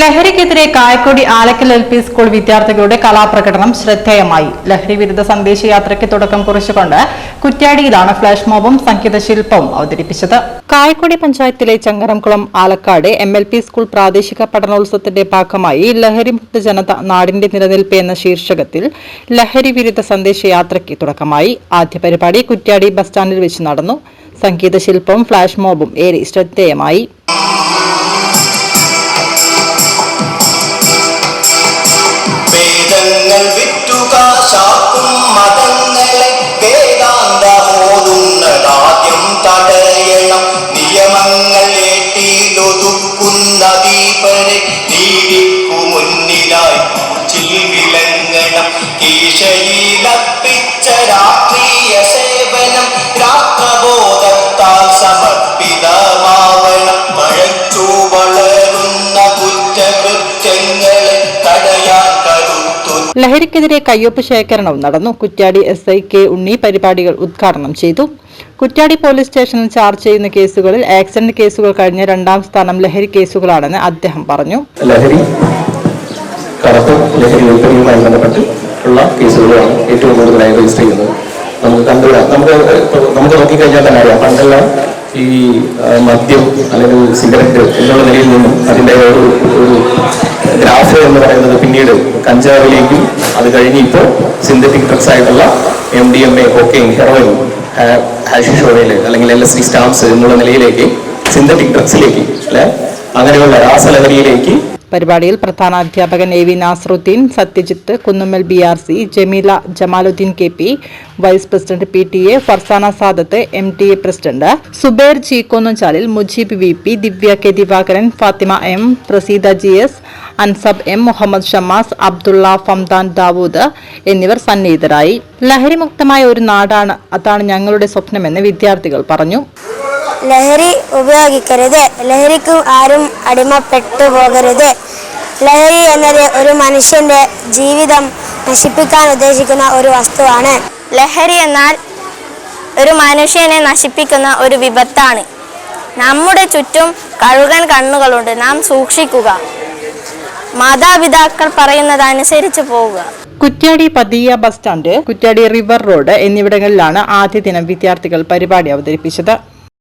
ലഹരിക്കെതിരെ Kayakkodi Alakkal LP school വിദ്യാർത്ഥികളുടെ കലാപ്രകടനം ശ്രദ്ധേയമായി. ലഹരി വിരുദ്ധ സന്ദേശയാത്രയ്ക്ക് തുടക്കം കുറിച്ചുകൊണ്ട് കുറ്റ്യാടിയിലാണ് ഫ്ലാഷ് മോബും സംഗീത ശില്പവും അവതരിപ്പിച്ചത്. കായക്കൊടി പഞ്ചായത്തിലെ ചങ്ങരംകുളം ആലക്കാട് MLP സ്കൂൾ പ്രാദേശിക പഠനോത്സവത്തിന്റെ ഭാഗമായി ലഹരിമുക്ത ജനത നാടിന്റെ നിലനിൽപ്പ് എന്ന ശീർഷകത്തിൽ ലഹരി വിരുദ്ധ സന്ദേശയാത്രയ്ക്ക് തുടക്കമായി. ആദ്യ പരിപാടി കുറ്റ്യാടി ബസ് സ്റ്റാൻഡിൽ വെച്ച് നടന്നു. സംഗീത ശില്പവും ഫ്ലാഷ് മോബും ഏറെ ശ്രദ്ധേയമായി. മതങ്ങളെ വേദാന്തമോതുന്നതാദ്യം തടയണം. നിയമങ്ങൾ ഏറ്റിലൊതുക്കുന്ന ദീപരെ നീതിക്കു മുന്നിലായി വിളങ്ങണം. കീശയിലപ്പിച്ച രാഷ്ട്രീയ സേവനം രാഷ്ട്രബോധത്താൽ സമർപ്പിതമാവണം. മഴച്ചു വളരുന്ന കുറ്റകൃത്യങ്ങളെ തടയാൻ ലഹരിക്കെതിരെ കയ്യൊപ്പ് ശേഖരണവും നടന്നു. കുറ്റ്യാടി SI K ഉണ്ണി പരിപാടികൾ ഉദ്ഘാടനം ചെയ്തു. കുറ്റ്യാടി പോലീസ് സ്റ്റേഷനിൽ ചാർജ് ചെയ്യുന്ന കേസുകളിൽ ആക്സിഡന്റ് കേസുകൾ കഴിഞ്ഞ രണ്ടാം സ്ഥാനം ലഹരി കേസുകളാണെന്ന് അദ്ദേഹം പറഞ്ഞു. ലഹരി വിൽപ്പനയുമായി ബന്ധപ്പെട്ടുള്ള കേസുകളാണ് ഏറ്റവും കൂടുതലായി രജിസ്റ്റർ ചെയ്യുന്നത്. നമുക്ക് നോക്കിക്കഴിഞ്ഞാൽ തന്നെ അറിയാം, പണ്ടെല്ലാം ഈ മദ്യം അല്ലെങ്കിൽ സിഗരറ്റ് എന്നുള്ള നിലയിൽ നിന്നും അതിൻ്റെ ഒരു ഗ്രാഫ് എന്ന് പറയുന്നത് പിന്നീട് കഞ്ചാവിലേക്കും അത് കഴിഞ്ഞ് ഇപ്പോൾ സിന്തറ്റിക് ഡ്രഗ്സ് ആയിട്ടുള്ള MDMA, cocaine, heroin, hashish oil അല്ലെങ്കിൽ LSD സ്റ്റാംസ് എന്നുള്ള നിലയിലേക്ക് സിന്തറ്റിക് ഡ്രഗ്സിലേക്ക് അങ്ങനെയുള്ള രാസലഹരിയിലേക്ക്. പരിപാടിയിൽ പ്രധാന അധ്യാപകൻ AV Nasaruddin, Sathyajith Kunnummal BRC, Jameela Jamaluddin KP, vice president PTA Farsana Sadath, MTA president Subair Cheekkonnuchalil, Mujeeb VP, Divya K Divakaran, Fathima M, Praseeda GS, Ansab M, Muhammad Shamas, Abdulla, Famdan Dawood എന്നിവർ സന്നിഹിതരായി. ലഹരിമുക്തമായ ഒരു നാടാണ്, അതാണ് ഞങ്ങളുടെ സ്വപ്നമെന്ന് വിദ്യാർത്ഥികൾ പറഞ്ഞു. ലഹരി ഉപയോഗിക്കരുത്, ലഹരിക്കും ആരും അടിമപ്പെട്ടു പോകരുത്. ലഹരി എന്നത് ഒരു മനുഷ്യന്റെ ജീവിതം നശിപ്പിക്കാൻ ഉദ്ദേശിക്കുന്ന ഒരു വസ്തുവാണ്. ലഹരി എന്നാൽ ഒരു മനുഷ്യനെ നശിപ്പിക്കുന്ന ഒരു വിപത്താണ്. നമ്മുടെ ചുറ്റും കഴുകൻ കണ്ണുകളുണ്ട്, നാം സൂക്ഷിക്കുക. മാതാപിതാക്കൾ പറയുന്നതനുസരിച്ച് പോവുക. കുറ്റ്യാടി പതിയ bus stand, Kuttiadi river road എന്നിവിടങ്ങളിലാണ് ആദ്യ ദിനം വിദ്യാർത്ഥികൾ പരിപാടി അവതരിപ്പിച്ചത്.